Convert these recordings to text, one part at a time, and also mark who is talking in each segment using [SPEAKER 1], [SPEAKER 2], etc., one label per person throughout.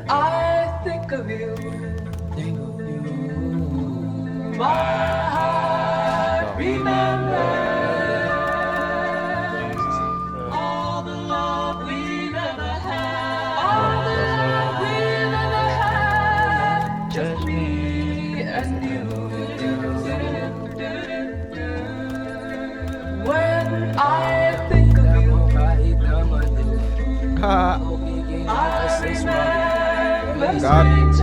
[SPEAKER 1] I think of you, my heart remembers all the love we've ever had, all the love we've ever had, just me and you. When I think of you, I remember springtime.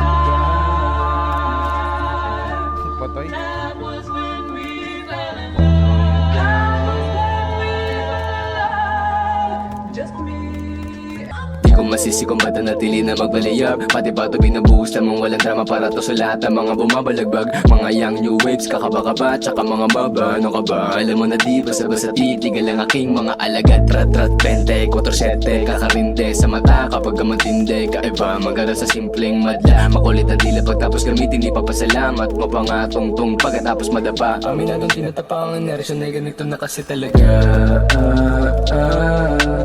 [SPEAKER 2] Patay.
[SPEAKER 1] That was when we fell in love. That was when we fell in love. Just me.
[SPEAKER 3] Di ko masisi kung ba't natili na magbaliyab. Pati ba ito binubuhos lamang walang drama para to sa lahat ng mga bumabalagbag. Mga young new waves, kakaba-kaba, tsaka mga baba. Ano ka ba? Alam mo na di basta-basta titigal ang aking mga alagad. Trat-trat, 24-7, kakarinde sa mata kapag matindi. Kaiba, magara sa simpleng madla. Makulit ang dila pagtapos gamitin, di papasalamat mo pa nga tungtong pagkatapos madapa. Aminadong tinatapang ang reaksyon ay ganito na kasi talaga.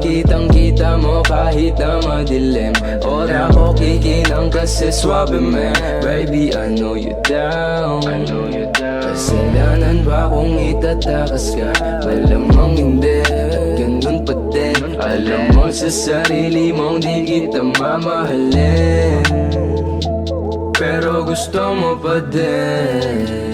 [SPEAKER 3] Kitang-kita mo kahit na madilim. Ora ko kikinang kasi swabe man. Baby, I know you down. Kasalanan ba kung itatakas ka? Malamang hindi, ganun pa din. Alam mo sa sarili mong di kita mamahalin, pero gusto mo pa din.